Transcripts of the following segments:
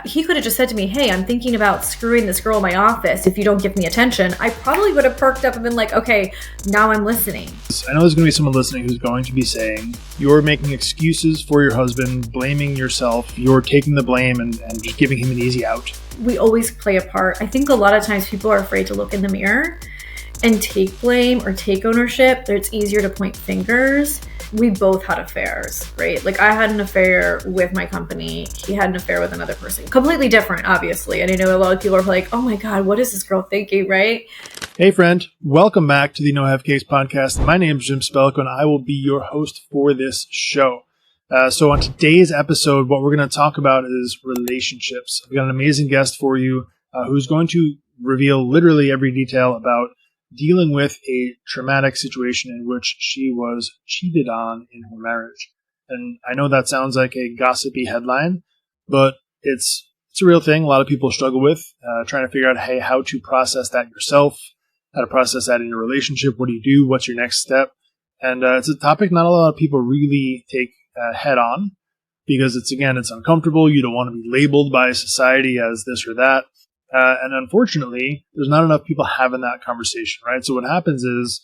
he could have just said to me, hey, I'm thinking about screwing this girl in my office if you don't give me attention. I probably would have perked up and been like, okay, now I'm listening. I know there's going to be someone listening who's going to be saying, you're making excuses for your husband, blaming yourself, you're taking the blame and just giving him an easy out. We always play a part. I think a lot of times people are afraid to look in the mirror and take blame or take ownership. It's easier to point fingers. We both had affairs, right? Like I had an affair with my company. He had an affair with another person. Completely different, obviously. And I know a lot of people are like, oh my God, what is this girl thinking, right? Hey friend, welcome back to the No Have Cakes podcast. My name is Jim Spelko and I will be your host for this show. So on today's episode, what we're going to talk about is relationships. I've got an amazing guest for you who's going to reveal literally every detail about dealing with a traumatic situation in which she was cheated on in her marriage. And I know that sounds like a gossipy headline, but it's a real thing a lot of people struggle with, trying to figure out, hey, how to process that yourself, how to process that in your relationship. What do you do? What's your next step? And it's a topic not a lot of people really take head on because it's uncomfortable. You don't want to be labeled by society as this or that. And unfortunately, there's not enough people having that conversation, right? So what happens is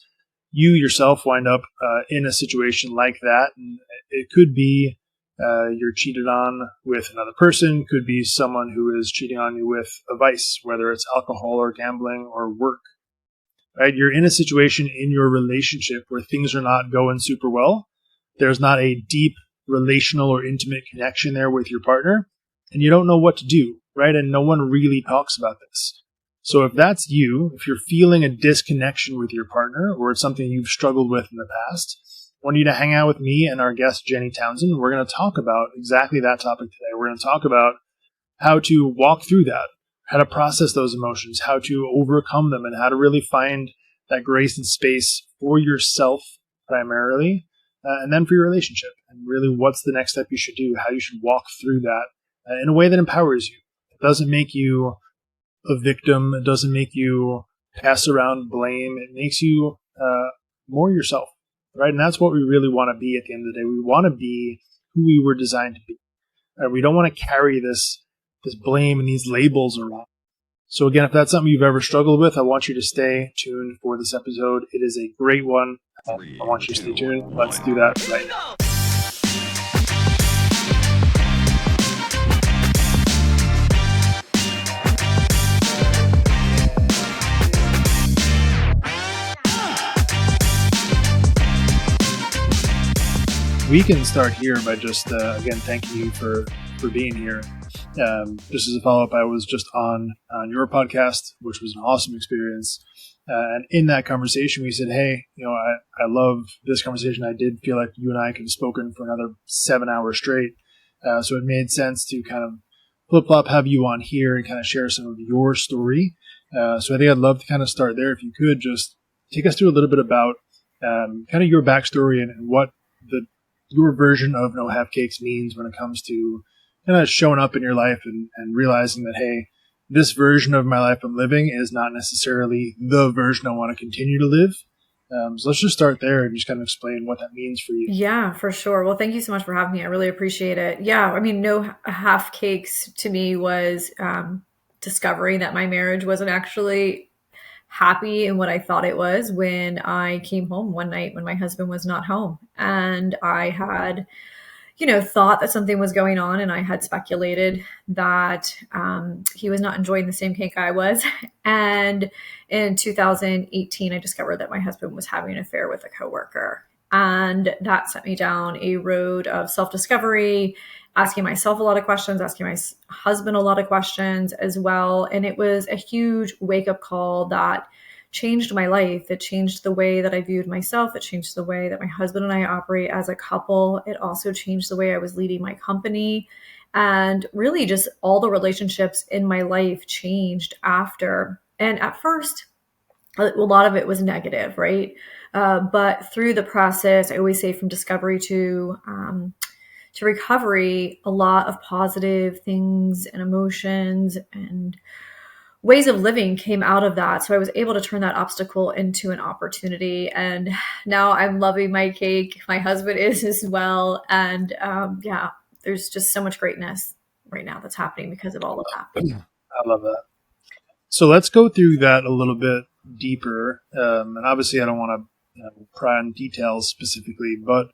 you yourself wind up in a situation like that. And it could be you're cheated on with another person, could be someone who is cheating on you with a vice, whether it's alcohol or gambling or work, right? You're in a situation in your relationship where things are not going super well. There's not a deep relational or intimate connection there with your partner, and you don't know what to do. Right? And no one really talks about this. So if that's you, if you're feeling a disconnection with your partner or it's something you've struggled with in the past, I want you to hang out with me and our guest, Jenny Townsend. We're going to talk about exactly that topic today. We're going to talk about how to walk through that, how to process those emotions, how to overcome them, and how to really find that grace and space for yourself primarily, and then for your relationship. And really what's the next step you should do, how you should walk through that in a way that empowers you. It doesn't make you a victim. It doesn't make you pass around blame. It makes you more yourself, right? And that's what we really want to be at the end of the day. We want to be who we were designed to be. We don't want to carry this blame and these labels around. So again, if that's something you've ever struggled with, I want you to stay tuned for this episode. It is a great one. I want you to stay tuned. Let's do that right now. We can start here by just, again, thanking you for being here. Just as a follow-up, I was just on your podcast, which was an awesome experience. And in that conversation, we said, hey, I love this conversation. I did feel like you and I could have spoken for another 7 hours straight. So it made sense to kind of flip-flop, have you on here and kind of share some of your story. So I think I'd love to kind of start there. If you could just take us through a little bit about kind of your backstory and what your version of No Have Cakes means when it comes to kind of showing up in your life and realizing that, hey, this version of my life I'm living is not necessarily the version I want to continue to live. So let's just start there and just kind of explain what that means for you. Yeah, for sure. Well, thank you so much for having me. I really appreciate it. Yeah, I mean, No Half Cakes to me was discovering that my marriage wasn't actually happy in what I thought it was when I came home one night when my husband was not home. And I had, thought that something was going on, and I had speculated that he was not enjoying the same cake I was. And in 2018, I discovered that my husband was having an affair with a coworker. And that sent me down a road of self-discovery, asking myself a lot of questions, asking my husband a lot of questions as well. And it was a huge wake-up call that changed my life. It changed the way that I viewed myself. It changed the way that my husband and I operate as a couple. It also changed the way I was leading my company. And really just all the relationships in my life changed after. And at first, a lot of it was negative, right? But through the process, I always say from discovery to recovery, a lot of positive things and emotions and ways of living came out of that. So I was able to turn that obstacle into an opportunity. And now I'm loving my cake. My husband is as well. And there's just so much greatness right now that's happening because of all of that. I love that. So let's go through that a little bit deeper. And obviously, I don't want to pry on details specifically, but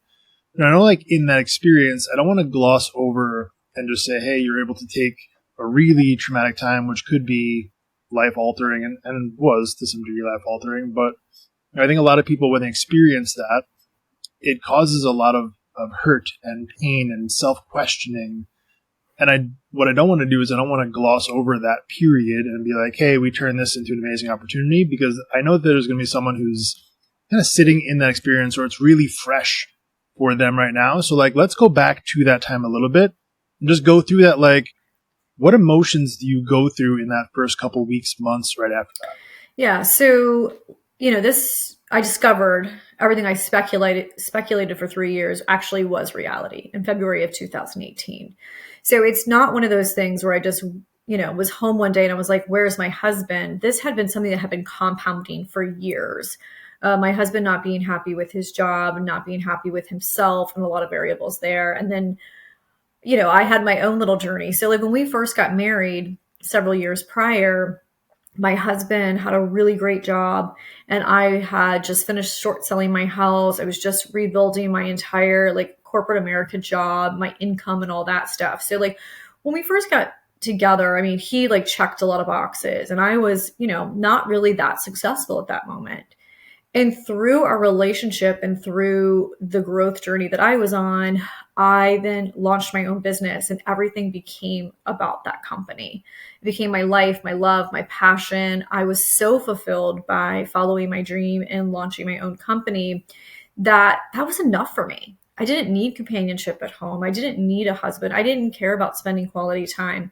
I know, like, in that experience, I don't want to gloss over and just say, hey, you're able to take a really traumatic time, which could be life altering and was to some degree life altering. But I think a lot of people, when they experience that, it causes a lot of hurt and pain and self questioning. And what I don't want to do is I don't want to gloss over that period and be like, hey, we turn this into an amazing opportunity, because I know that there's going to be someone who's kind of sitting in that experience, or it's really fresh for them right now. So, like, let's go back to that time a little bit and just go through that. Like, what emotions do you go through in that first couple weeks, months right after that? Yeah. So, I discovered everything I speculated for 3 years actually was reality in February of 2018. So it's not one of those things where I just, was home one day and I was like, where's my husband? This had been something that had been compounding for years. My husband not being happy with his job and not being happy with himself, and a lot of variables there. And then, I had my own little journey. So, like, when we first got married several years prior, my husband had a really great job, and I had just finished short selling my house. I was just rebuilding my entire, like, corporate America job, my income and all that stuff. So, like, when we first got together, I mean, he, like, checked a lot of boxes, and I was, not really that successful at that moment. And through our relationship and through the growth journey that I was on, I then launched my own business, and everything became about that company. It became my life, my love, my passion. I was so fulfilled by following my dream and launching my own company that was enough for me. I didn't need companionship at home. I didn't need a husband. I didn't care about spending quality time.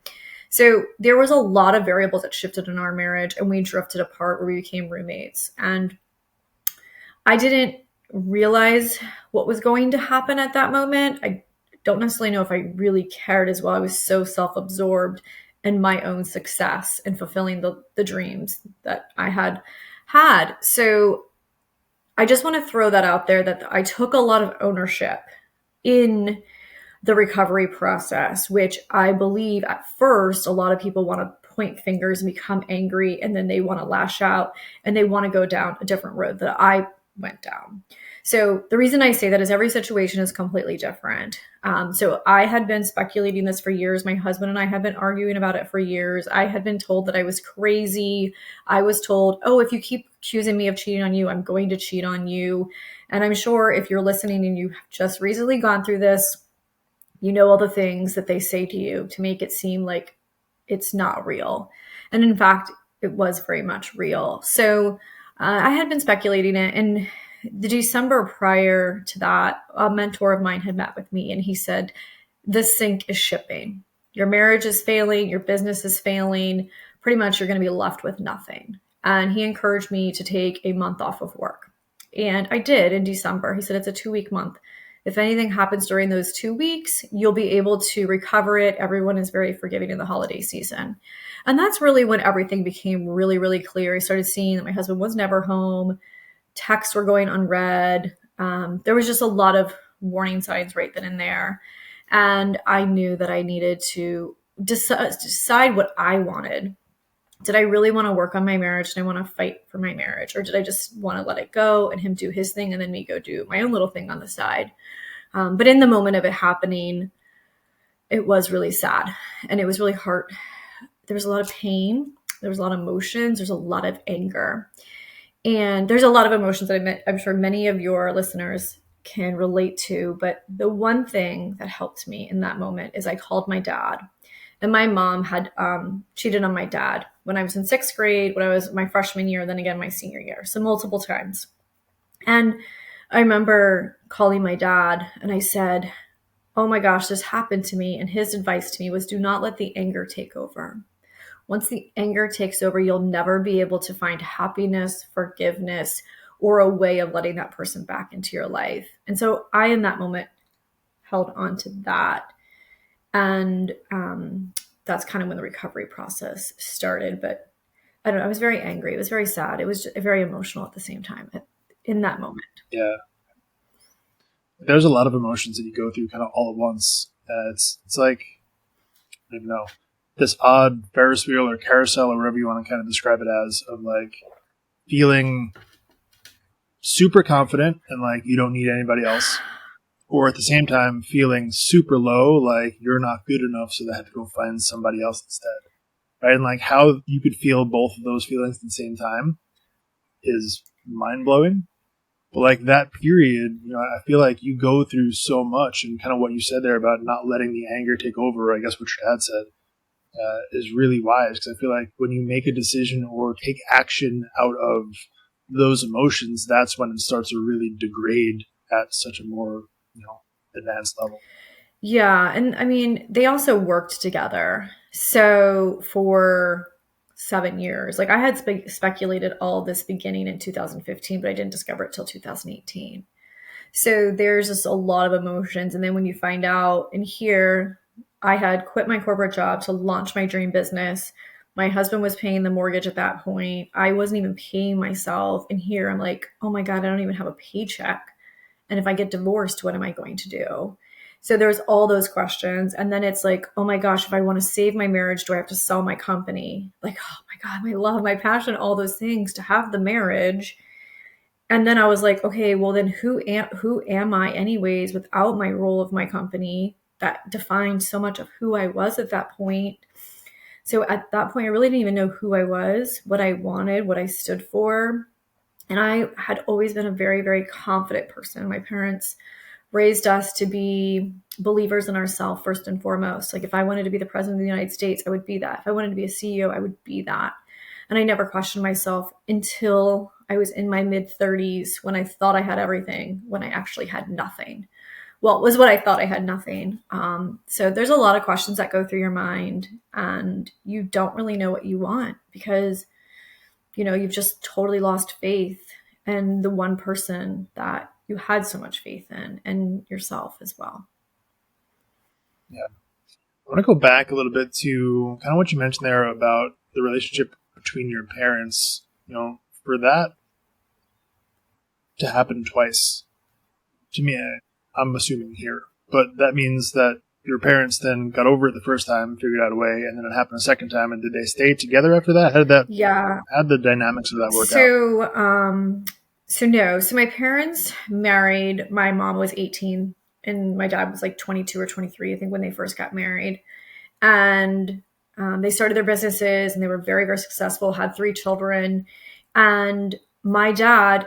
So there was a lot of variables that shifted in our marriage, and we drifted apart where we became roommates. And I didn't realize what was going to happen at that moment. I don't necessarily know if I really cared as well. I was so self-absorbed in my own success and fulfilling the dreams that I had had. So I just want to throw that out there, that I took a lot of ownership in the recovery process, which I believe at first a lot of people want to point fingers and become angry, and then they want to lash out and they want to go down a different road that I went down. So the reason I say that is every situation is completely different. So I had been speculating this for years. My husband and I had been arguing about it for years. I had been told that I was crazy. I was told, oh, if you keep accusing me of cheating on you, I'm going to cheat on you. And I'm sure if you're listening and you've just recently gone through this, you know all the things that they say to you to make it seem like it's not real. And in fact, it was very much real. So I had been speculating it. And the December prior to that, a mentor of mine had met with me, and he said, the sink is shipping. Your marriage is failing. Your business is failing. Pretty much you're going to be left with nothing. And he encouraged me to take a month off of work. And I did in December. He said, it's a 2-week month. If anything happens during those 2 weeks, you'll be able to recover it. Everyone is very forgiving in the holiday season. And that's really when everything became really, really clear. I started seeing that my husband was never home. Texts were going unread. There was just a lot of warning signs right then and there. And I knew that I needed to decide what I wanted. Did I really want to work on my marriage? Did I want to fight for my marriage? Or did I just want to let it go and him do his thing and then me go do my own little thing on the side? But in the moment of it happening, it was really sad. And it was really hard. There was a lot of pain. There was a lot of emotions. There's a lot of anger. And there's a lot of emotions that I'm sure many of your listeners can relate to. But the one thing that helped me in that moment is I called my dad. And my mom had cheated on my dad when I was in 6th grade, when I was my freshman year, then again my senior year. So multiple times. And I remember calling my dad and I said, oh my gosh, this happened to me. And his advice to me was, do not let the anger take over. Once the anger takes over, you'll never be able to find happiness, forgiveness, or a way of letting that person back into your life. And so I, in that moment, held on to that. And that's kind of when the recovery process started. But I don't know, I was very angry. It was very sad. It was very emotional at the same time in that moment. Yeah. There's a lot of emotions that you go through kind of all at once. It's like, don't even know, this odd Ferris wheel or carousel or whatever you want to kind of describe it as, of like feeling super confident and like you don't need anybody else, or at the same time feeling super low, like you're not good enough, so they have to go find somebody else instead. Right? And like how you could feel both of those feelings at the same time is mind blowing. But like that period, I feel like you go through so much, and kind of what you said there about not letting the anger take over, I guess what your dad said, is really wise, because I feel like when you make a decision or take action out of those emotions, that's when it starts to really degrade at such a more, advanced level. Yeah. And I mean, they also worked together. So for 7 years, like I had speculated all this beginning in 2015, but I didn't discover it till 2018. So there's just a lot of emotions. And then when you find out, and here I had quit my corporate job to launch my dream business. My husband was paying the mortgage at that point. I wasn't even paying myself. And here I'm like, oh my God, I don't even have a paycheck. And if I get divorced, what am I going to do? So there's all those questions. And then it's like, oh my gosh, if I want to save my marriage, do I have to sell my company? Like, oh my God, my love, my passion, all those things to have the marriage. And then I was like, okay, well then who am I anyways without my role of my company that defined so much of who I was at that point. So at that point, I really didn't even know who I was, what I wanted, what I stood for. And I had always been a very, very confident person. My parents raised us to be believers in ourselves first and foremost. Like if I wanted to be the president of the United States, I would be that. If I wanted to be a CEO, I would be that. And I never questioned myself until I was in my mid 30s when I thought I had everything, when I actually had nothing. Well, it was what I thought I had nothing. So there's a lot of questions that go through your mind, and you don't really know what you want because, you've just totally lost faith in the one person that you had so much faith in, and yourself as well. Yeah. I want to go back a little bit to kind of what you mentioned there about the relationship between your parents. For that to happen twice, to me, I'm assuming here, but that means that your parents then got over it the first time, figured out a way, and then it happened a second time. And did they stay together after that? Yeah. How did the dynamics of that work out? So no. So my parents married. My mom was 18 and my dad was like 22 or 23, I think, when they first got married. And they started their businesses and they were very, very successful, had 3 children. And my dad,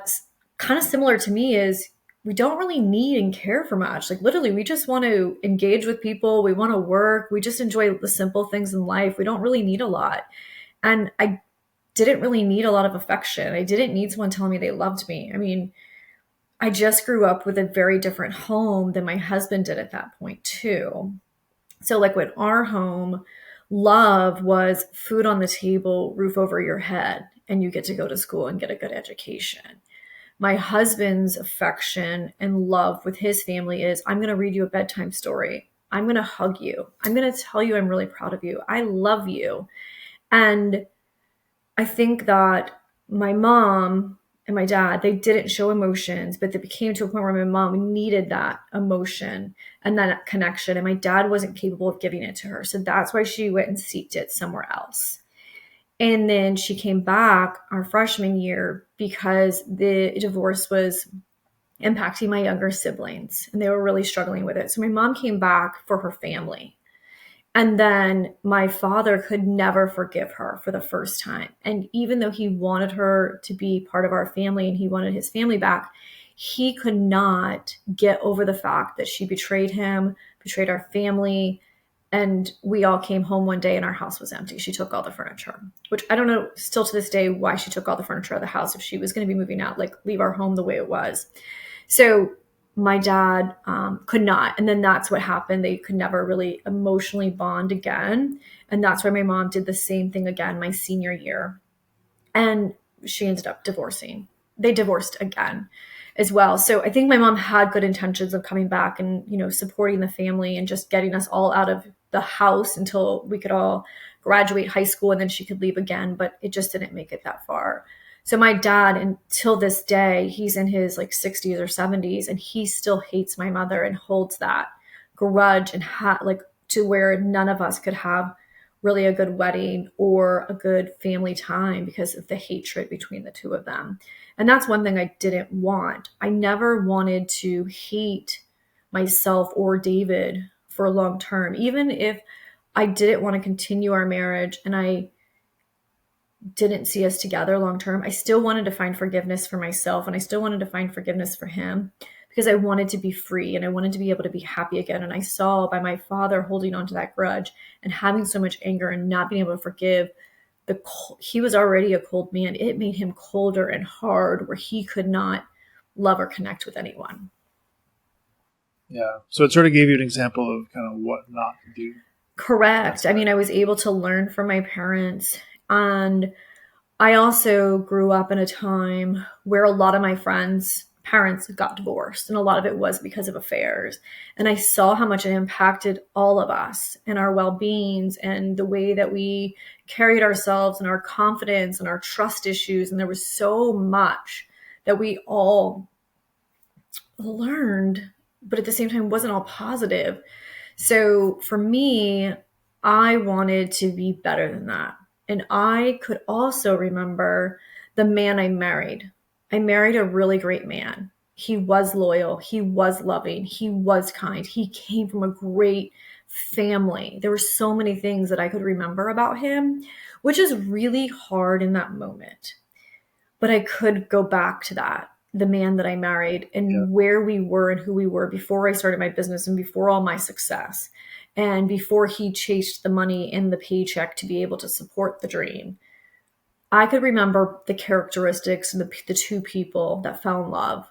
kind of similar to me, is we don't really need and care for much. Like literally, we just want to engage with people. We want to work. We just enjoy the simple things in life. We don't really need a lot. And I didn't really need a lot of affection. I didn't need someone telling me they loved me. I mean, I just grew up with a very different home than my husband did at that point, too. So, like with our home, love was food on the table, roof over your head, and you get to go to school and get a good education. My husband's affection and love with his family is I'm going to read you a bedtime story. I'm going to hug you. I'm going to tell you I'm really proud of you. I love you. And I think that my mom and my dad, they didn't show emotions, but they became to a point where my mom needed that emotion and that connection. And my dad wasn't capable of giving it to her. So that's why she went and seeked it somewhere else. And then she came back our freshman year because the divorce was impacting my younger siblings and they were really struggling with it. So my mom came back for her family. And then my father could never forgive her for the first time. And even though he wanted her to be part of our family and he wanted his family back, he could not get over the fact that she betrayed him, betrayed our family. And we all came home one day and our house was empty. She took all the furniture, which I don't know still to this day why she took all the furniture of the house if she was going to be moving out, like leave our home the way it was. So my dad could not. And then that's what happened. They could never really emotionally bond again. And that's why my mom did the same thing again my senior year. And she ended up divorcing. They divorced again as well. So I think my mom had good intentions of coming back and, supporting the family and just getting us all out of the house until we could all graduate high school and then she could leave again. But it just didn't make it that far. So my dad, until this day, he's in his like 60s or 70s, and he still hates my mother and holds that grudge and to where none of us could have really a good wedding or a good family time because of the hatred between the two of them. And that's one thing I didn't want. I never wanted to hate myself or David for long term. Even if I didn't want to continue our marriage and I didn't see us together long term, I still wanted to find forgiveness for myself and I still wanted to find forgiveness for him because I wanted to be free and I wanted to be able to be happy again. And I saw by my father holding on to that grudge and having so much anger and not being able to forgive, he was already a cold man. It made him colder and hard where he could not love or connect with anyone. Yeah. So it sort of gave you an example of kind of what not to do. Correct. I mean, I was able to learn from my parents. And I also grew up in a time where a lot of my friends' parents got divorced, and a lot of it was because of affairs. And I saw how much it impacted all of us and our well-beings and the way that we carried ourselves and our confidence and our trust issues. And there was so much that we all learned, but at the same time wasn't all positive. So for me, I wanted to be better than that. And I could also remember the man I married. I married a really great man. He was loyal. He was loving. He was kind. He came from a great family. There were so many things that I could remember about him, which is really hard in that moment. But I could go back to that, the man that I married and where we were and who we were before I started my business and before all my success and before he chased the money and the paycheck to be able to support the dream. I could remember the characteristics and the two people that fell in love.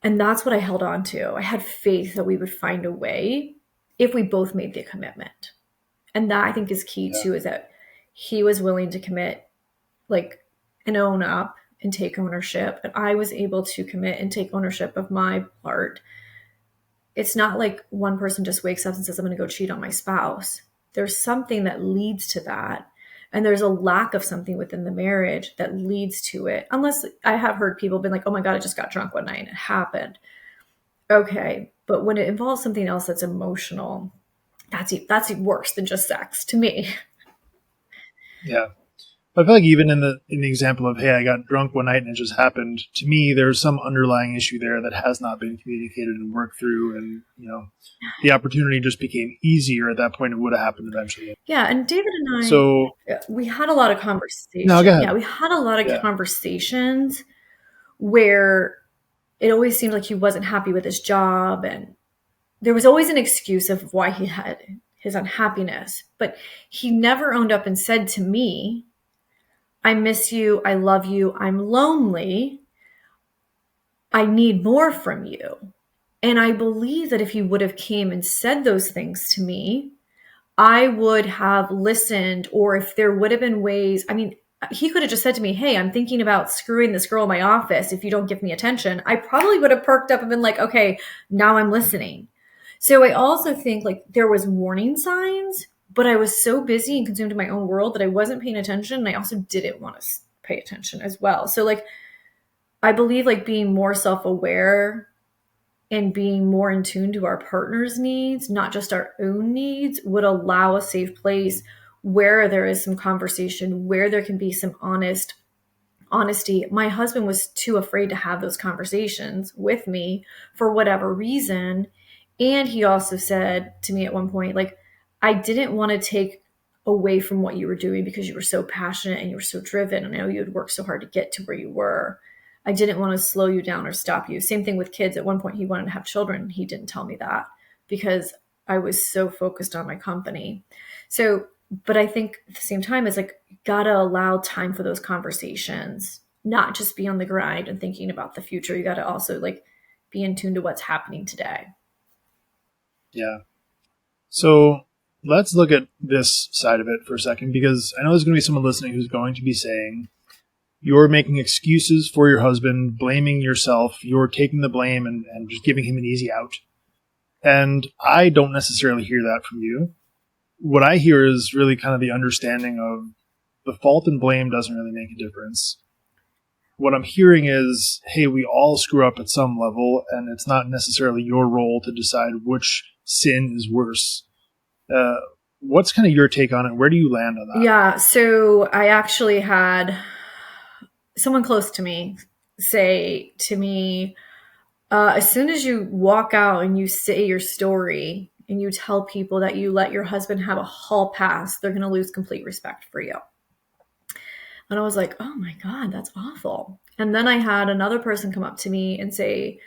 And that's what I held on to. I had faith that we would find a way if we both made the commitment. And that I think is key too, is that he was willing to commit, like, and own up and take ownership. And I was able to commit and take ownership of my part. It's not like one person just wakes up and says, I'm going to go cheat on my spouse. There's something that leads to that. And there's a lack of something within the marriage that leads to it. Unless I have heard people been like, oh my God, I just got drunk one night and it happened. Okay. But when it involves something else that's emotional, that's worse than just sex to me. Yeah. I feel like even in the example of, hey, I got drunk one night and it just happened, to me, there's some underlying issue there that has not been communicated and worked through. And, the opportunity just became easier at that point. It would have happened eventually. Yeah. And David and I, so we had a lot of conversations. No, go ahead. Yeah. We had a lot of conversations where it always seemed like he wasn't happy with his job. And there was always an excuse of why he had his unhappiness, but he never owned up and said to me, I miss you. I love you. I'm lonely. I need more from you. And I believe that if he would have came and said those things to me, I would have listened, or if there would have been ways, I mean, he could have just said to me, hey, I'm thinking about screwing this girl in my office if you don't give me attention. I probably would have perked up and been like, okay, now I'm listening. So I also think like there was warning signs, but I was so busy and consumed in my own world that I wasn't paying attention. And I also didn't want to pay attention as well. So like, I believe like being more self-aware and being more in tune to our partner's needs, not just our own needs, would allow a safe place where there is some conversation, where there can be some honesty. My husband was too afraid to have those conversations with me for whatever reason. And he also said to me at one point, like, I didn't want to take away from what you were doing because you were so passionate and you were so driven. And I know you had worked so hard to get to where you were. I didn't want to slow you down or stop you. Same thing with kids. At one point, he wanted to have children. He didn't tell me that because I was so focused on my company. So, but I think at the same time, it's like, gotta allow time for those conversations, not just be on the grind and thinking about the future. You gotta also like be in tune to what's happening today. Yeah. So let's look at this side of it for a second, because I know there's going to be someone listening who's going to be saying, you're making excuses for your husband, blaming yourself, you're taking the blame and just giving him an easy out. And I don't necessarily hear that from you. What I hear is really kind of the understanding of the fault and blame doesn't really make a difference. What I'm hearing is, hey, we all screw up at some level, and it's not necessarily your role to decide which sin is worse. What's kind of your take on it? Where do you land on that? Yeah. So I actually had someone close to me say to me, as soon as you walk out and you say your story and you tell people that you let your husband have a hall pass, they're going to lose complete respect for you. And I was like, oh my God, that's awful. And then I had another person come up to me and say,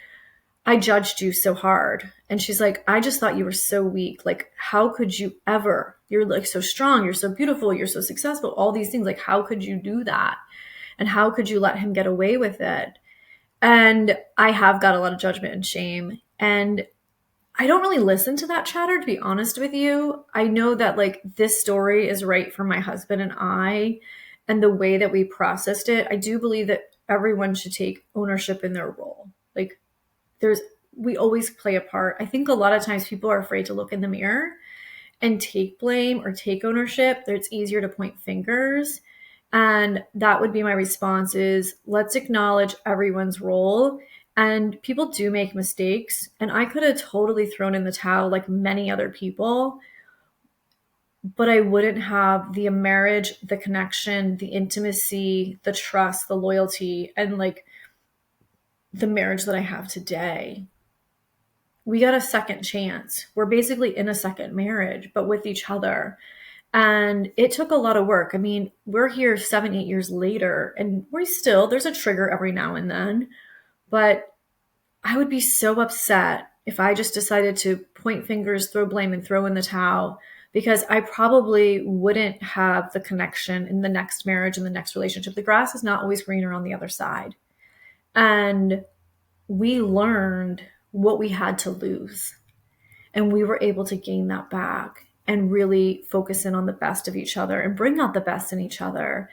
I judged you so hard. And she's like, I just thought you were so weak. Like, how could you ever? You're like so strong. You're so beautiful. You're so successful. All these things. Like, how could you do that? And how could you let him get away with it? And I have got a lot of judgment and shame. And I don't really listen to that chatter, to be honest with you. I know that like this story is right for my husband and I, and the way that we processed it. I do believe that everyone should take ownership in their role. Like there's, we always play a part. I think a lot of times people are afraid to look in the mirror and take blame or take ownership. It's easier to point fingers. And that would be my response is let's acknowledge everyone's role. And people do make mistakes. And I could have totally thrown in the towel like many other people, but I wouldn't have the marriage, the connection, the intimacy, the trust, the loyalty, and like the marriage that I have today. We got a second chance. We're basically in a second marriage, but with each other. And it took a lot of work. I mean, we're here 7, 8 years later, and there's a trigger every now and then. But I would be so upset if I just decided to point fingers, throw blame, and throw in the towel, because I probably wouldn't have the connection in the next marriage and the next relationship. The grass is not always greener on the other side. And we learned what we had to lose. And we were able to gain that back and really focus in on the best of each other and bring out the best in each other.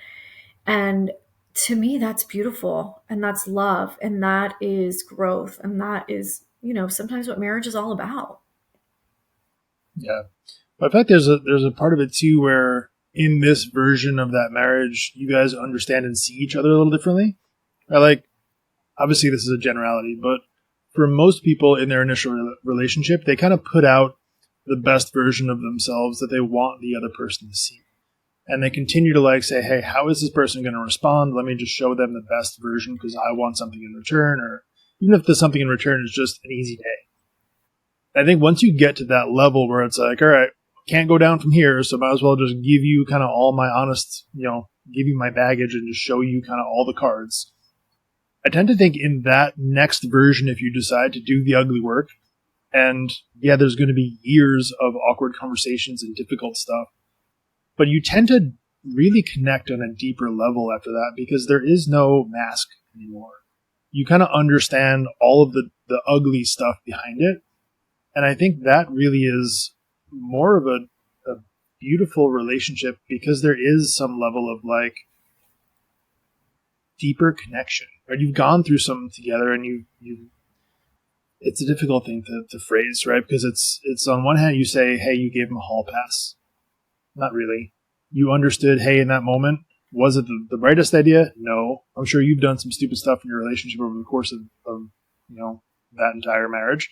And to me, that's beautiful. And that's love. And that is growth. And that is, sometimes what marriage is all about. Yeah. But in fact, there's a part of it too where in this version of that marriage, you guys understand and see each other a little differently. Obviously this is a generality, but for most people in their initial relationship, they kind of put out the best version of themselves that they want the other person to see. And they continue to say, hey, how is this person going to respond? Let me just show them the best version because I want something in return. Or even if the something in return is just an easy day. I think once you get to that level where it's like, all right, can't go down from here, so might as well just give you kind of all my honest, give you my baggage and just show you kind of all the cards. I tend to think in that next version, if you decide to do the ugly work, and yeah, there's going to be years of awkward conversations and difficult stuff, but you tend to really connect on a deeper level after that because there is no mask anymore. You kind of understand all of the ugly stuff behind it. And I think that really is more of a beautiful relationship because there is some level of deeper connection. Right? You've gone through something together and you it's a difficult thing to phrase, right? Because it's on one hand you say, hey, you gave him a hall pass. Not really. You understood, hey, in that moment, was it the brightest idea? No. I'm sure you've done some stupid stuff in your relationship over the course of that entire marriage.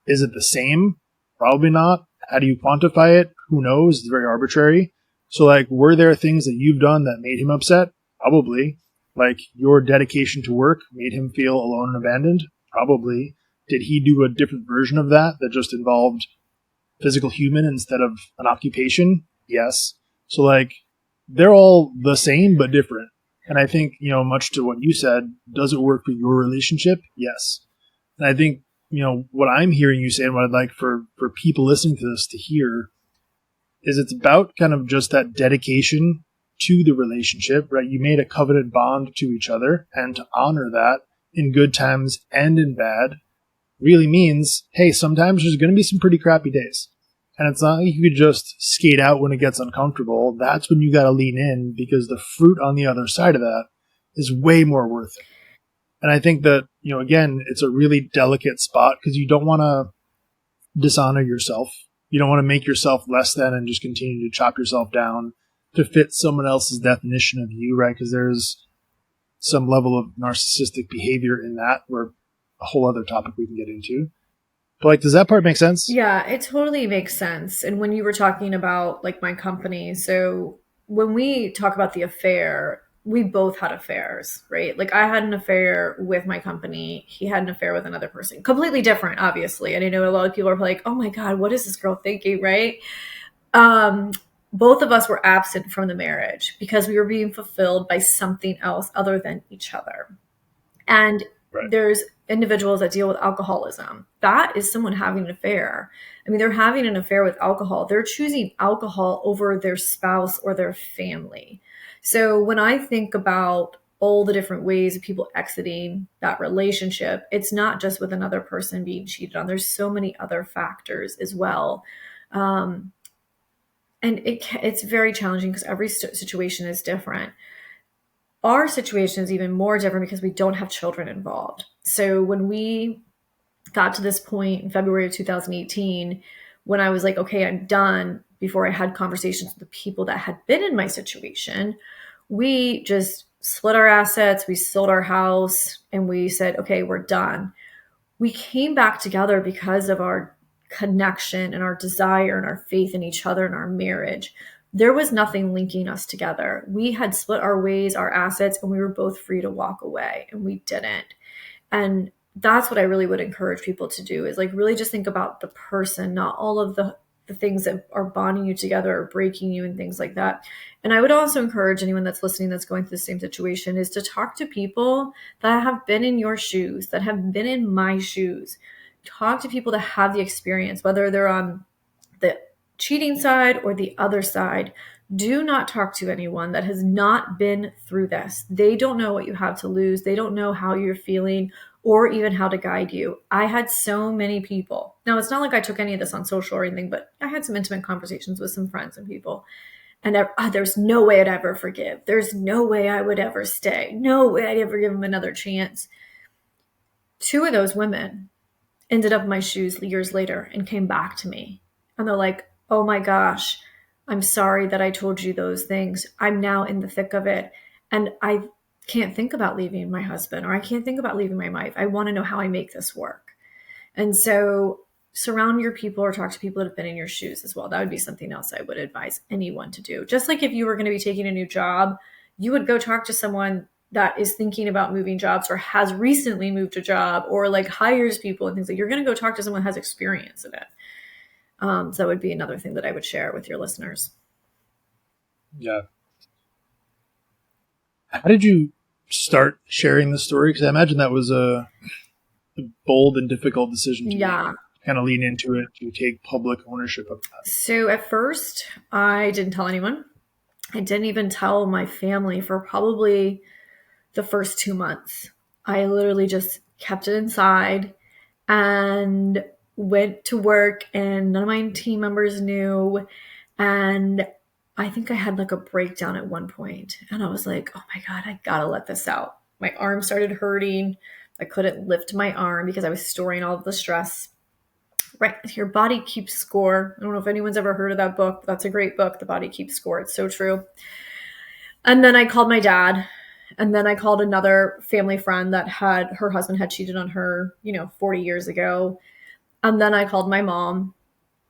Is it the same? Probably not. How do you quantify it? Who knows? It's very arbitrary. So were there things that you've done that made him upset? Probably. Your dedication to work made him feel alone and abandoned? Probably. Did he do a different version of that just involved physical human instead of an occupation? Yes. So they're all the same but different. And I think, much to what you said, does it work for your relationship? Yes. And I think, what I'm hearing you say and what I'd like for people listening to this to hear is it's about kind of just that dedication to the relationship, right? You made a covenant bond to each other, and to honor that in good times and in bad really means, hey, sometimes there's going to be some pretty crappy days. And it's not like you could just skate out when it gets uncomfortable. That's when you got to lean in because the fruit on the other side of that is way more worth it. And I think that, again, it's a really delicate spot because you don't want to dishonor yourself. You don't want to make yourself less than and just continue to chop yourself down to fit someone else's definition of you, right? Because there's some level of narcissistic behavior in that, where a whole other topic we can get into. But like, does that part make sense? Yeah, it totally makes sense. And when you were talking about like my company, so when we talk about the affair, we both had affairs, right? Like I had an affair with my company. He had an affair with another person. Completely different, obviously. And I know a lot of people are like, "Oh my God, what is this girl thinking?" Right? Um, both of us were absent from the marriage because we were being fulfilled by something else other than each other. And Right. there's individuals that deal with alcoholism. That is someone having an affair. I mean, they're having an affair with alcohol. They're choosing alcohol over their spouse or their family. So when I think about all the different ways of people exiting that relationship, it's not just with another person being cheated on. There's so many other factors as well. Um, and it's very challenging because every situation is different. Our situation is even more different because we don't have children involved. So when we got to this point in February of 2018, when I was like, okay, I'm done, before I had conversations with the people that had been in my situation, we just split our assets, we sold our house, and we said, okay, we're done. We came back together because of our connection and our desire and our faith in each other and our marriage. There was nothing linking us together. We had split our ways, our assets, and we were both free to walk away, and we didn't. And that's what I really would encourage people to do, is like really just think about the person, not all of the things that are bonding you together or breaking you and things like that. And I would also encourage anyone that's listening that's going through the same situation is to talk to people that have been in your shoes, that have been in my shoes. Talk to people that have the experience, whether they're on the cheating side or the other side. Do not talk to anyone that has not been through this. They don't know what you have to lose. They don't know how you're feeling or even how to guide you. I had so many people. Now, it's not like I took any of this on social or anything, but I had some intimate conversations with some friends and people. And there's no way I'd ever forgive. There's no way I would ever stay. No way I'd ever give them another chance. Two of those women ended up in my shoes years later and came back to me. And they're like, oh my gosh, I'm sorry that I told you those things. I'm now in the thick of it. And I can't think about leaving my husband, or I can't think about leaving my wife. I want to know how I make this work. And so surround your people or talk to people that have been in your shoes as well. That would be something else I would advise anyone to do. Just like if you were going to be taking a new job, you would go talk to someone that is thinking about moving jobs or has recently moved a job or like hires people and things like, you're going to go talk to someone who has experience in it. So that would be another thing that I would share with your listeners. Yeah. How did you start sharing the story? Because I imagine that was a bold and difficult decision to make. Kind of lean into it, to take public ownership of that. So at first, I didn't tell anyone. I didn't even tell my family for probably the first 2 months. I literally just kept it inside and went to work, and none of my team members knew. And I think I had like a breakdown at one point, and I was like, oh my God, I gotta let this out. My arm started hurting. I couldn't lift my arm because I was storing all of the stress. Right. Your body keeps score. I don't know if anyone's ever heard of that book, but that's a great book. The Body Keeps Score. It's so true. And then I called my dad, and then I called another family friend that had her husband had cheated on her, 40 years ago. And then I called my mom.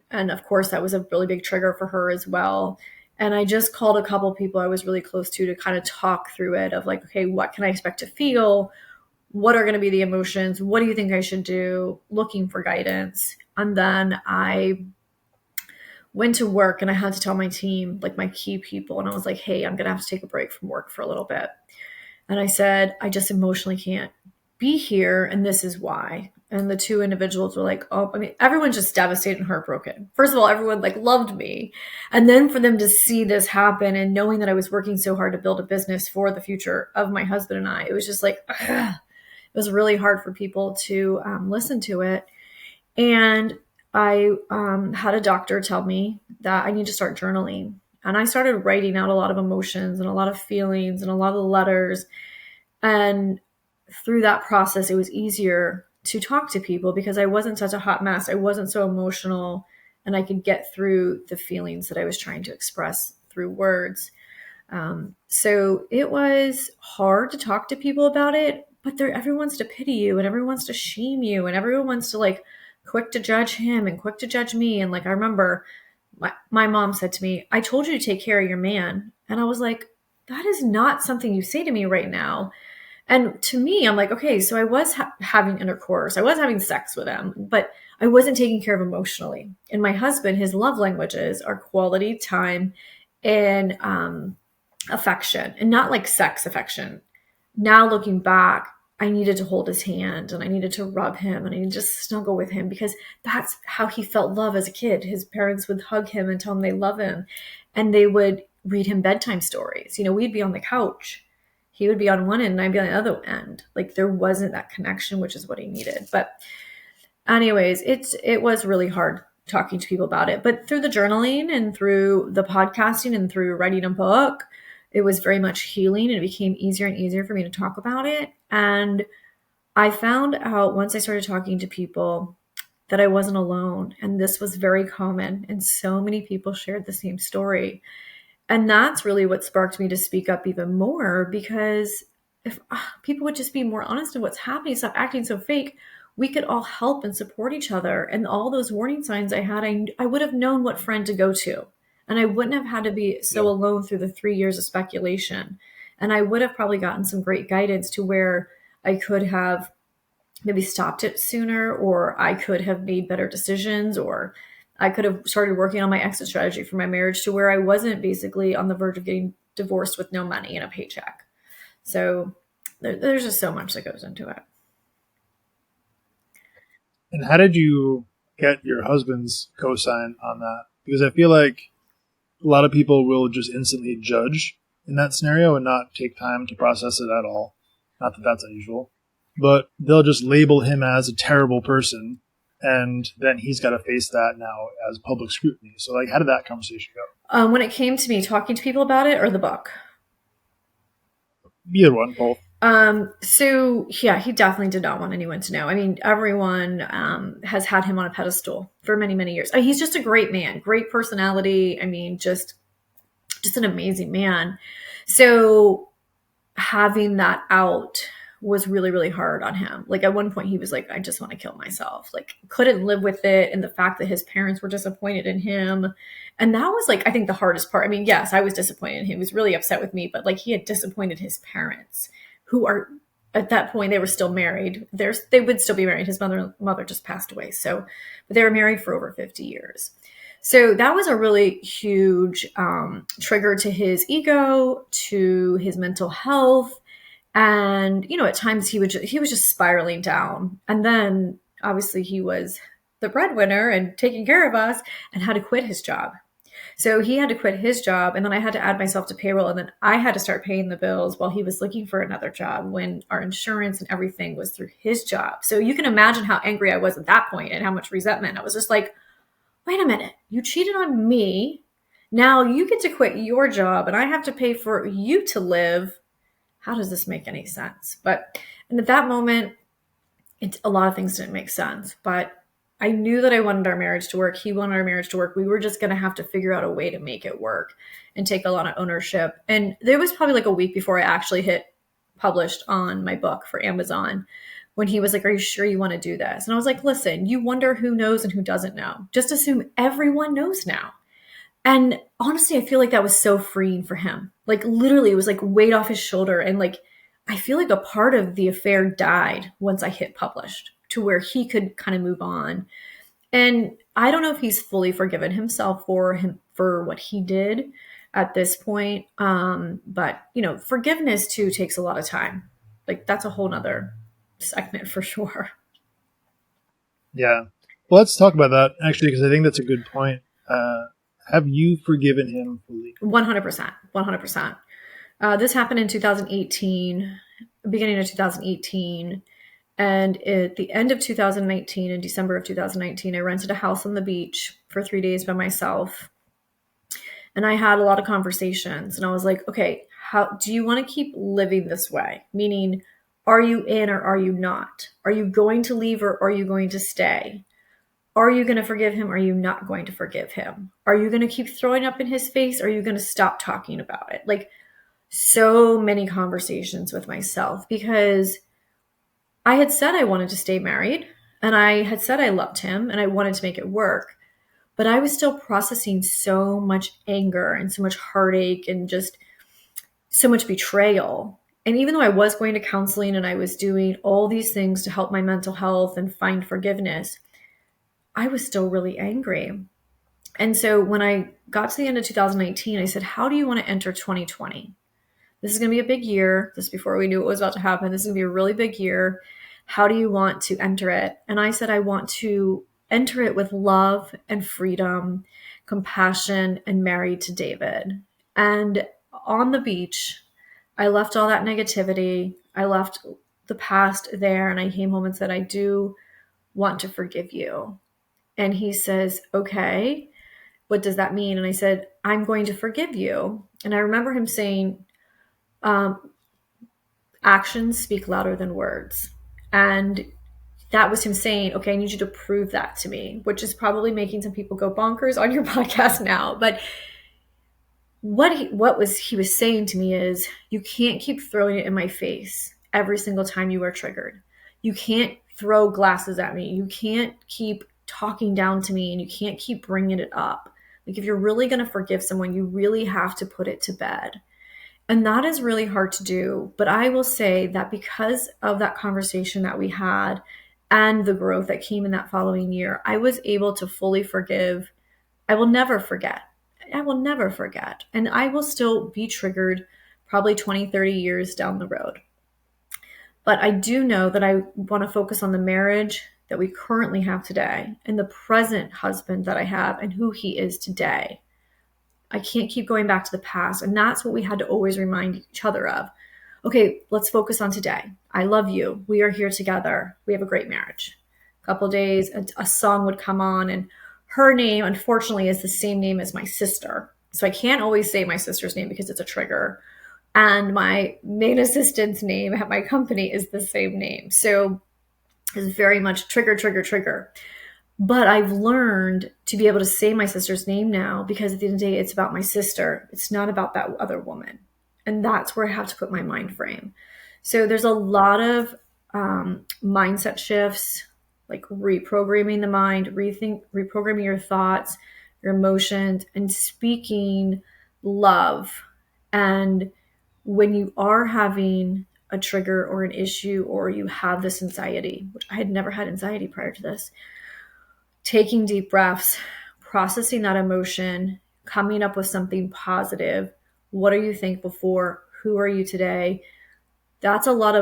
And of course, that was a really big trigger for her as well. And I just called a couple people I was really close to kind of talk through it of like, okay, what can I expect to feel? What are going to be the emotions? What do you think I should do? Looking for guidance. And then I went to work and I had to tell my team, like my key people, and I was like, hey, I'm going to have to take a break from work for a little bit. And I said, I just emotionally can't be here, and this is why. And the two individuals were like, oh, I mean, everyone's just devastated and heartbroken. First of all, everyone like loved me. And then for them to see this happen and knowing that I was working so hard to build a business for the future of my husband and I, it was just like, ugh. It was really hard for people to listen to it. And I had a doctor tell me that I need to start journaling. And I started writing out a lot of emotions and a lot of feelings and a lot of letters. And through that process, it was easier to talk to people because I wasn't such a hot mess. I wasn't so emotional, and I could get through the feelings that I was trying to express through words. So it was hard to talk to people about it, but everyone wants to pity you, and everyone wants to shame you, and everyone wants to like quick to judge him and quick to judge me. And like, I remember my mom said to me, I told you to take care of your man. And I was like, that is not something you say to me right now. And to me, I'm like, okay, so I was having intercourse, I was having sex with him, but I wasn't taking care of emotionally. And my husband, his love languages are quality time and affection, and not like sex affection. Now looking back, I needed to hold his hand and I needed to rub him and I needed to just snuggle with him because that's how he felt love as a kid. His parents would hug him and tell him they love him, and they would read him bedtime stories. You know, we'd be on the couch. He would be on one end and I'd be on the other end. Like there wasn't that connection, which is what he needed. But anyways, it was really hard talking to people about it. But through the journaling and through the podcasting and through writing a book, it was very much healing, and it became easier and easier for me to talk about it. And I found out once I started talking to people that I wasn't alone. And this was very common. And so many people shared the same story. And that's really what sparked me to speak up even more, because if people would just be more honest in what's happening, stop acting so fake, we could all help and support each other. And all those warning signs I had, I would have known what friend to go to. And I wouldn't have had to be so alone through the 3 years of speculation. And I would have probably gotten some great guidance to where I could have maybe stopped it sooner, or I could have made better decisions, or I could have started working on my exit strategy for my marriage to where I wasn't basically on the verge of getting divorced with no money and a paycheck. So there's just so much that goes into it. And how did you get your husband's cosign on that? Because I feel like a lot of people will just instantly judge in that scenario and not take time to process it at all. Not that that's unusual, but they'll just label him as a terrible person, and then he's got to face that now as public scrutiny. So, like, how did that conversation go? When it came to me talking to people about it, or the book? Either one, both. So yeah, he definitely did not want anyone to know. I mean, everyone has had him on a pedestal for many, many years. I mean, he's just a great man, great personality. I mean, just an amazing man. So having that out was really, really hard on him. Like at one point he was like, I just want to kill myself. Like couldn't live with it. And the fact that his parents were disappointed in him. And that was like, I think the hardest part. I mean, yes, I was disappointed in him. He was really upset with me, but like he had disappointed his parents, who are at that point, they were still married. They would still be married. His mother just passed away. So, but they were married for over 50 years. So that was a really huge trigger to his ego, to his mental health. And, you know, at times he was just spiraling down. And then obviously he was the breadwinner and taking care of us, and had to quit his job. So he had to quit his job, and then I had to add myself to payroll, and then I had to start paying the bills while he was looking for another job, when our insurance and everything was through his job. So you can imagine how angry I was at that point and how much resentment. I was just like, wait a minute, you cheated on me. Now you get to quit your job and I have to pay for you to live. How does this make any sense? And at that moment, a lot of things didn't make sense, but I knew that I wanted our marriage to work. He wanted our marriage to work. We were just going to have to figure out a way to make it work and take a lot of ownership. And there was probably like a week before I actually hit published on my book for Amazon, when he was like, are you sure you want to do this? And I was like, listen, you wonder who knows and who doesn't know. Just assume everyone knows now. And honestly, I feel like that was so freeing for him. Like literally it was like weight off his shoulder. And like, I feel like a part of the affair died once I hit published, to where he could kind of move on. And I don't know if he's fully forgiven himself for what he did at this point. But you know, forgiveness too takes a lot of time. Like that's a whole nother segment for sure. Yeah. Well, let's talk about that actually, because I think that's a good point. Have you forgiven him fully? 100%. 100%. This happened in 2018, beginning of 2018. And at the end of 2019, in December of 2019, I rented a house on the beach for 3 days by myself. And I had a lot of conversations, and I was like, okay, how do you want to keep living this way? Meaning, are you in or are you not? Are you going to leave or are you going to stay? Are you going to forgive him? Or are you not going to forgive him? Are you going to keep throwing up in his face? Or are you going to stop talking about it? Like so many conversations with myself, because I had said I wanted to stay married. And I had said I loved him and I wanted to make it work, but I was still processing so much anger and so much heartache and just so much betrayal. And even though I was going to counseling and I was doing all these things to help my mental health and find forgiveness, I was still really angry. And so when I got to the end of 2019, I said, how do you want to enter 2020? This is going to be a big year. This is before we knew what was about to happen. This is going to be a really big year. How do you want to enter it? And I said, I want to enter it with love and freedom, compassion, and married to David. And on the beach, I left all that negativity. I left the past there and I came home and said, I do want to forgive you. And he says, okay, what does that mean? And I said, I'm going to forgive you. And I remember him saying, um, actions speak louder than words. And that was him saying, okay, I need you to prove that to me, which is probably making some people go bonkers on your podcast now. But he was saying to me is, you can't keep throwing it in my face every single time you are triggered. You can't throw glasses at me. You can't keep talking down to me and you can't keep bringing it up. Like if you're really going to forgive someone, you really have to put it to bed. And that is really hard to do. But I will say that because of that conversation that we had and the growth that came in that following year, I was able to fully forgive. I will never forget. I will never forget. And I will still be triggered probably 20, 30 years down the road. But I do know that I want to focus on the marriage that we currently have today and the present husband that I have and who he is today. I can't keep going back to the past. And that's what we had to always remind each other of. Okay, let's focus on today. I love you. We are here together. We have a great marriage. A couple of days, a song would come on, and her name, unfortunately, is the same name as my sister. So I can't always say my sister's name because it's a trigger. And my main assistant's name at my company is the same name. So it's very much trigger, trigger, trigger. But I've learned to be able to say my sister's name now because at the end of the day, it's about my sister. It's not about that other woman. And that's where I have to put my mind frame. So there's a lot of mindset shifts, like reprogramming the mind, reprogramming your thoughts, your emotions, and speaking love. And when you are having a trigger or an issue, or you have this anxiety, which I had never had anxiety prior to this, taking deep breaths, processing that emotion, coming up with something positive. What are you thankful for? Who are you today? It's a lot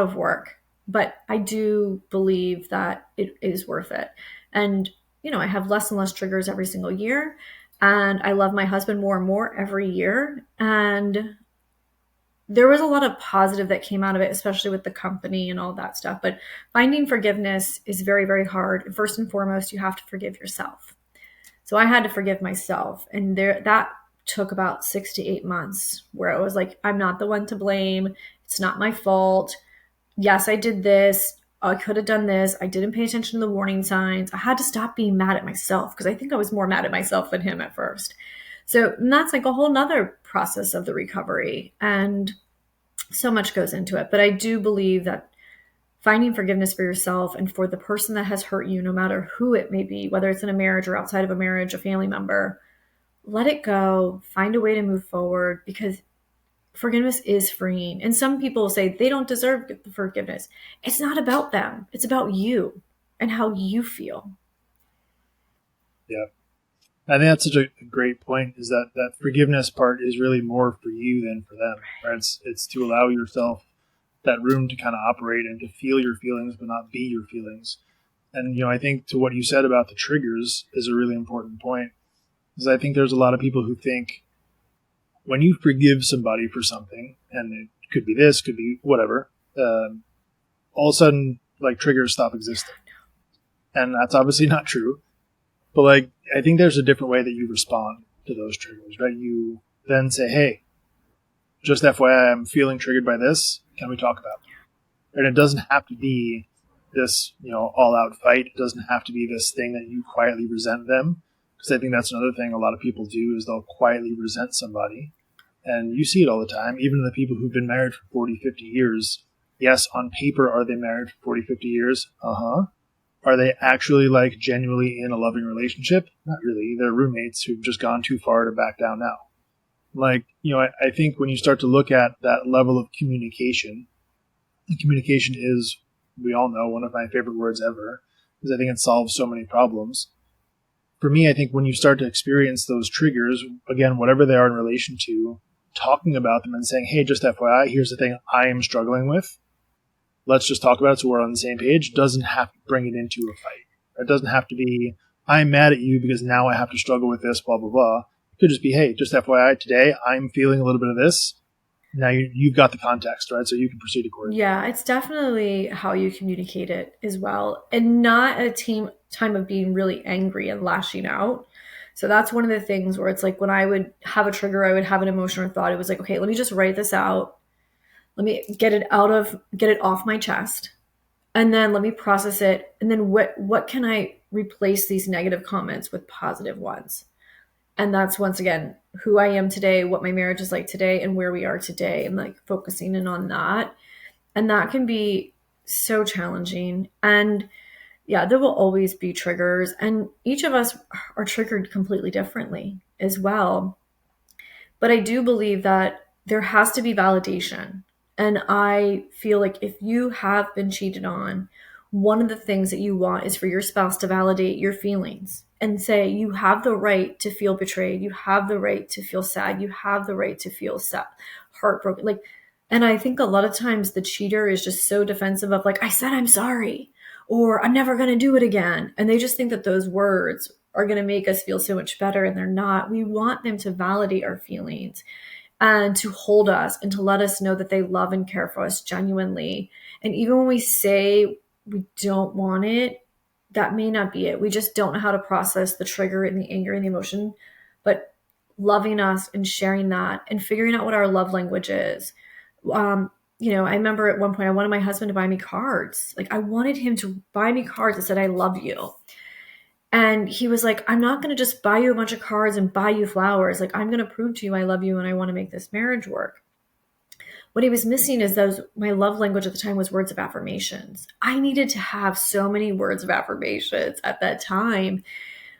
of work, but I do believe that it is worth it. And, I have less and less triggers every single year, and I love my husband more and more every year. And there was a lot of positive that came out of it, especially with the company and all that stuff. But finding forgiveness is very, very hard. First and foremost, you have to forgive yourself. So I had to forgive myself. And that took about 6 to 8 months where I was like, I'm not the one to blame. It's not my fault. Yes, I did this. I could have done this. I didn't pay attention to the warning signs. I had to stop being mad at myself because I think I was more mad at myself than him at first. So that's like a whole nother process of the recovery. And so much goes into it. But I do believe that finding forgiveness for yourself and for the person that has hurt you, no matter who it may be, whether it's in a marriage or outside of a marriage, a family member, let it go, find a way to move forward because forgiveness is freeing. And some people say they don't deserve forgiveness. It's not about them. It's about you and how you feel. Yeah. I think that's such a great point, is that forgiveness part is really more for you than for them. Right? It's to allow yourself that room to kind of operate and to feel your feelings, but not be your feelings. And, I think to what you said about the triggers is a really important point, because I think there's a lot of people who think when you forgive somebody for something, and it could be this, could be whatever, all of a sudden, like, triggers stop existing. And that's obviously not true. But, like, I think there's a different way that you respond to those triggers, right? You then say, hey, just FYI, I'm feeling triggered by this. Can we talk about it? And it doesn't have to be this, all-out fight. It doesn't have to be this thing that you quietly resent them. Because I think that's another thing a lot of people do, is they'll quietly resent somebody. And you see it all the time. Even the people who've been married for 40, 50 years, Yes, on paper, are they married for 40, 50 years? Uh-huh. Are they actually like genuinely in a loving relationship? Not really. They're roommates who've just gone too far to back down now. Like, I think when you start to look at that level of communication, and communication is, we all know, one of my favorite words ever, because I think it solves so many problems. For me, I think when you start to experience those triggers, again, whatever they are in relation to, talking about them and saying, hey, just FYI, here's the thing I am struggling with. Let's just talk about it so we're on the same page. Doesn't have to bring it into a fight. It doesn't have to be, I'm mad at you because now I have to struggle with this, blah, blah, blah. It could just be, hey, just FYI, today I'm feeling a little bit of this. Now you've got the context, right? So you can proceed accordingly. Yeah, it's definitely how you communicate it as well, and not a time of being really angry and lashing out. So that's one of the things where it's like when I would have a trigger, I would have an emotion or thought. It was like, okay, let me just write this out. Let me get it off my chest, and then let me process it. And then what can I replace these negative comments with positive ones? And that's once again who I am today, what my marriage is like today, and where we are today, and like focusing in on that. And that can be so challenging. And yeah, there will always be triggers, and each of us are triggered completely differently as well. But I do believe that there has to be validation. And I feel like if you have been cheated on, one of the things that you want is for your spouse to validate your feelings and say, you have the right to feel betrayed. You have the right to feel sad. You have the right to feel sad, heartbroken. Like, and I think a lot of times the cheater is just so defensive of like, I said, I'm sorry, or I'm never going to do it again. And they just think that those words are going to make us feel so much better, and they're not. We want them to validate our feelings and to hold us and to let us know that they love and care for us genuinely. And even when we say we don't want it, that may not be it. We just don't know how to process the trigger and the anger and the emotion. But loving us and sharing that and figuring out what our love language is. I remember at one point I wanted my husband to buy me cards. Like I wanted him to buy me cards that said, I love you. And he was like, I'm not going to just buy you a bunch of cards and buy you flowers. Like, I'm going to prove to you I love you and I want to make this marriage work. What he was missing is my love language at the time was words of affirmations. I needed to have so many words of affirmations at that time.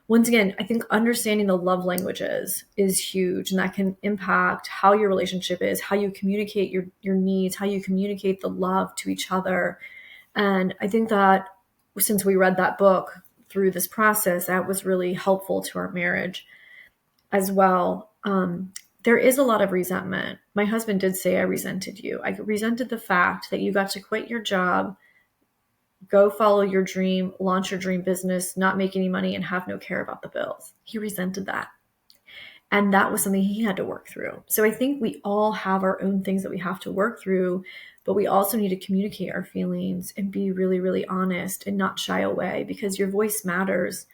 Once again, I think understanding the love languages is huge, and that can impact how your relationship is, how you communicate your needs, how you communicate the love to each other. And I think that since we read that book through this process, that was really helpful to our marriage as well. There is a lot of resentment. My husband did say, I resented you. I resented the fact that you got to quit your job, go follow your dream, launch your dream business, not make any money, and have no care about the bills. He resented that. And that was something he had to work through. So I think we all have our own things that we have to work through, but we also need to communicate our feelings and be really, really honest and not shy away, because your voice matters.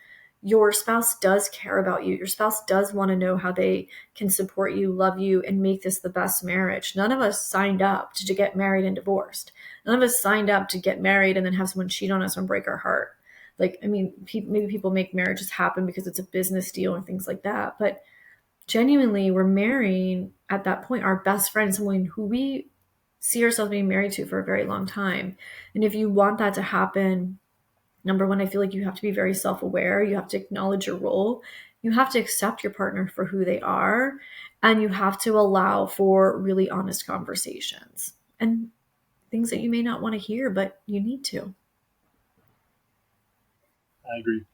Your spouse does care about you. Your spouse does want to know how they can support you, love you, and make this the best marriage. None of us signed up to get married and divorced. None of us signed up to get married and then have someone cheat on us and break our heart. Like, I mean, maybe people make marriages happen because it's a business deal and things like that. But genuinely, we're marrying at that point our best friend, someone who we see ourselves being married to for a very long time. And if you want that to happen, number one, I feel like you have to be very self-aware. You have to acknowledge your role. You have to accept your partner for who they are. And you have to allow for really honest conversations and things that you may not want to hear, but you need to. I agree.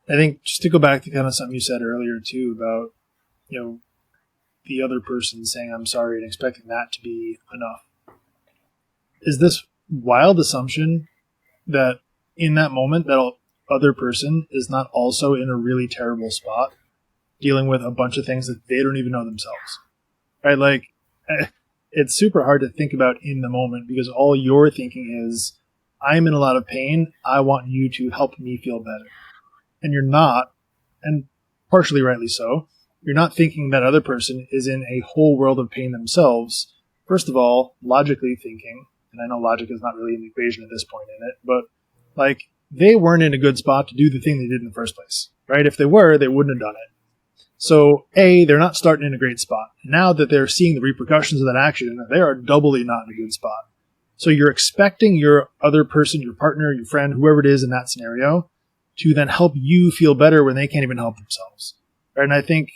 I think just to go back to kind of something you said earlier too about, the other person saying I'm sorry and expecting that to be enough. Is this wild assumption that in that moment that other person is not also in a really terrible spot dealing with a bunch of things that they don't even know themselves, right? Like, it's super hard to think about in the moment because all you're thinking is, I'm in a lot of pain. I want you to help me feel better. And you're not, and partially rightly so, you're not thinking that other person is in a whole world of pain themselves. First of all, logically thinking, and I know logic is not really an equation at this point in it, but like, they weren't in a good spot to do the thing they did in the first place, right? If they were, they wouldn't have done it. So, A, they're not starting in a great spot. Now that they're seeing the repercussions of that action, they are doubly not in a good spot. So you're expecting your other person, your partner, your friend, whoever it is in that scenario, to then help you feel better when they can't even help themselves. Right? And I think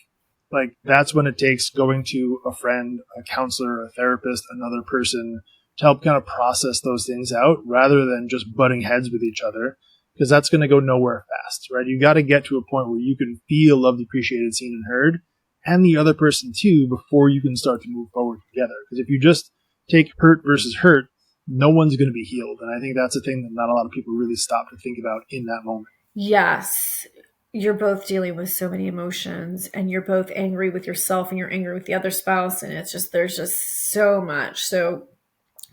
like that's when it takes going to a friend, a counselor, a therapist, another person to help kind of process those things out rather than just butting heads with each other, because that's going to go nowhere fast, right? You got to get to a point where you can feel loved, appreciated, seen, and heard, and the other person too, before you can start to move forward together. Because if you just take hurt versus hurt, no one's going to be healed. And I think that's a thing that not a lot of people really stop to think about in that moment. Yes. You're both dealing with so many emotions, and you're both angry with yourself and you're angry with the other spouse. And it's just, there's just so much. So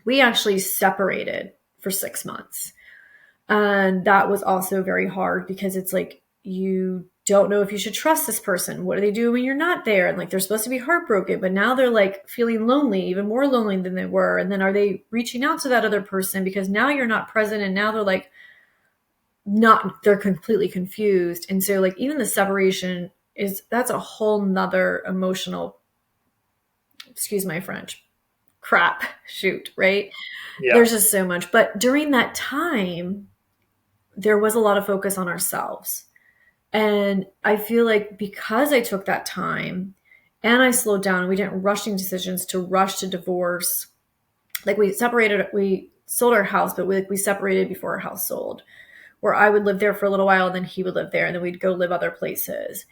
we actually separated for 6 months. And that was also very hard because it's like, you don't know if you should trust this person. What do they do when you're not there? And like, they're supposed to be heartbroken, but now they're like feeling lonely, even more lonely than they were. And then are they reaching out to that other person because now you're not present? And now they're like, they're completely confused. And so like, even the separation that's a whole nother emotional, excuse my French, crap shoot, right? Yeah. There's just so much. But during that time, there was a lot of focus on ourselves. And I feel like because I took that time and I slowed down and we didn't rushing decisions to rush to divorce, like we sold our house, but we separated before our house sold, where I would live there for a little while, and then he would live there, and then we'd go live other places.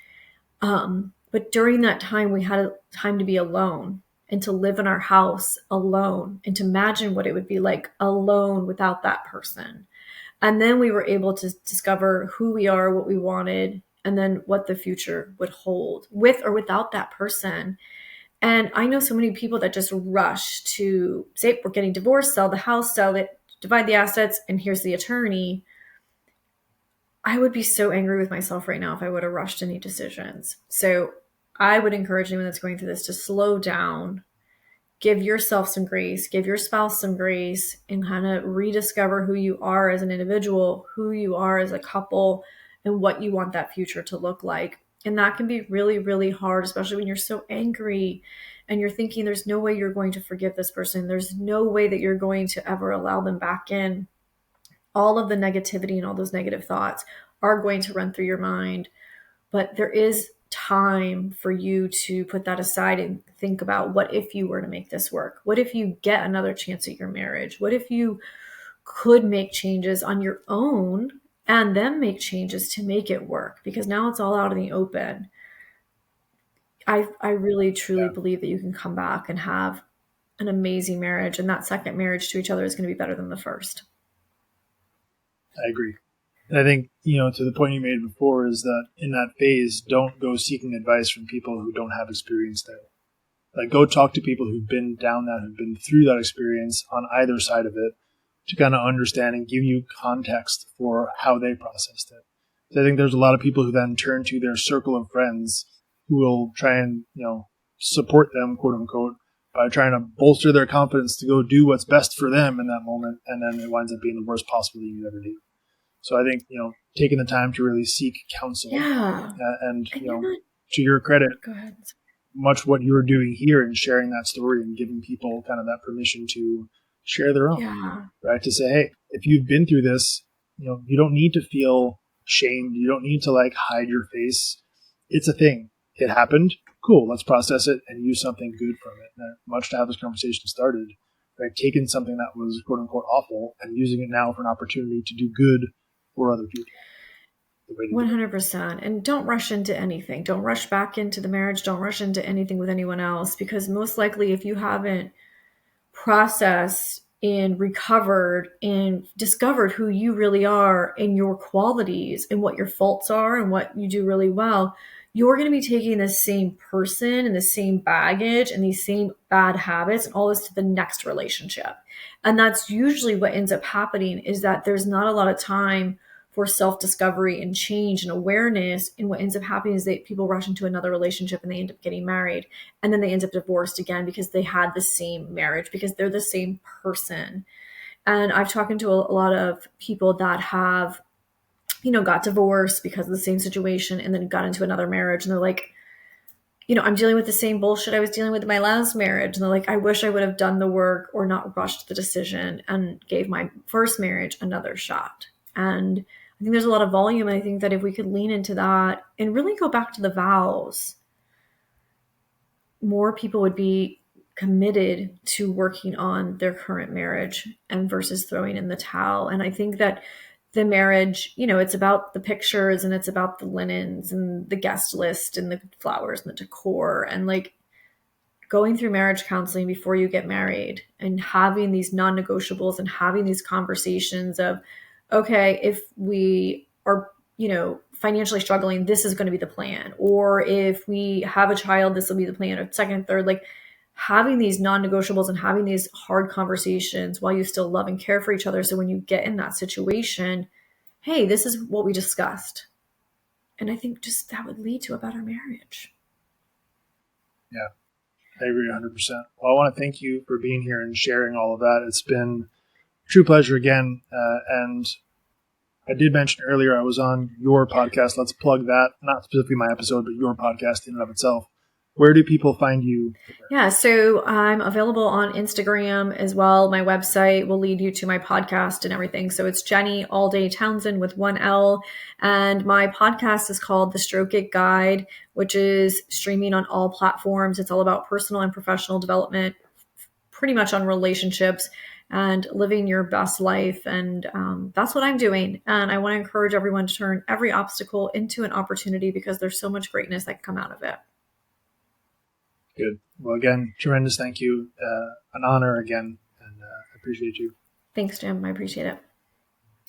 But during that time, we had time to be alone and to live in our house alone and to imagine what it would be like alone without that person. And then we were able to discover who we are, what we wanted, and then what the future would hold with or without that person. And I know so many people that just rush to say, we're getting divorced, sell the house, sell it, divide the assets, and here's the attorney. I would be so angry with myself right now if I would have rushed any decisions. So I would encourage anyone that's going through this to slow down, give yourself some grace, give your spouse some grace, and kind of rediscover who you are as an individual, who you are as a couple, and what you want that future to look like. And that can be really, really hard, especially when you're so angry and you're thinking there's no way you're going to forgive this person. There's no way that you're going to ever allow them back in. All of the negativity and all those negative thoughts are going to run through your mind. But there is time for you to put that aside and think about, what if you were to make this work? What if you get another chance at your marriage? What if you could make changes on your own and then make changes to make it work? Because now it's all out in the open. I really truly believe that you can come back and have an amazing marriage, and that second marriage to each other is going to be better than the first. I agree. And I think, to the point you made before, is that in that phase, don't go seeking advice from people who don't have experience there. Like, go talk to people who've been down that, who've been through that experience on either side of it, to kind of understand and give you context for how they processed it. So I think there's a lot of people who then turn to their circle of friends who will try and, support them, quote unquote, by trying to bolster their confidence to go do what's best for them in that moment. And then it winds up being the worst possible thing you could ever do. So I think, taking the time to really seek counsel, and to your credit, much what you're doing here and sharing that story and giving people kind of that permission to share their own, right? To say, hey, if you've been through this, you don't need to feel shamed. You don't need to like hide your face. It's a thing. It happened. Cool. Let's process it and use something good from it. And much to how this conversation started, right? Taking something that was quote unquote awful and using it now for an opportunity to do good for other people. 100%. And don't rush into anything. Don't rush back into the marriage. Don't rush into anything with anyone else, because most likely if you haven't processed and recovered and discovered who you really are and your qualities and what your faults are and what you do really well, you're going to be taking the same person and the same baggage and these same bad habits and all this to the next relationship. And that's usually what ends up happening, is that there's not a lot of time for self-discovery and change and awareness. And what ends up happening is that people rush into another relationship and they end up getting married. And then they end up divorced again because they had the same marriage, because they're the same person. And I've talked to a lot of people that have, got divorced because of the same situation and then got into another marriage. And they're like, I'm dealing with the same bullshit I was dealing with in my last marriage. And they're like, I wish I would have done the work or not rushed the decision and gave my first marriage another shot. And I think there's a lot of volume. And I think that if we could lean into that and really go back to the vows, more people would be committed to working on their current marriage and versus throwing in the towel. And I think that the marriage, it's about the pictures and it's about the linens and the guest list and the flowers and the decor and like going through marriage counseling before you get married and having these non-negotiables and having these conversations of, okay, if we are, financially struggling, this is going to be the plan. Or if we have a child, this will be the plan, or second, third, like having these non-negotiables and having these hard conversations while you still love and care for each other. So when you get in that situation, hey, this is what we discussed. And I think just that would lead to a better marriage. Yeah, I agree 100%. Well, I want to thank you for being here and sharing all of that. It's been a true pleasure again. And I did mention earlier I was on your podcast. Let's plug that. Not specifically my episode, but your podcast in and of itself. Where do people find you? Yeah, so I'm available on Instagram as well. My website will lead you to my podcast and everything. So it's Jenny All Day Townsend with one L. And my podcast is called The Stroke It Guide, which is streaming on all platforms. It's all about personal and professional development, pretty much on relationships and living your best life. And that's what I'm doing. And I want to encourage everyone to turn every obstacle into an opportunity because there's so much greatness that can come out of it. Good. Well, again, tremendous thank you. An honor again, and I appreciate you. Thanks, Jim. I appreciate it.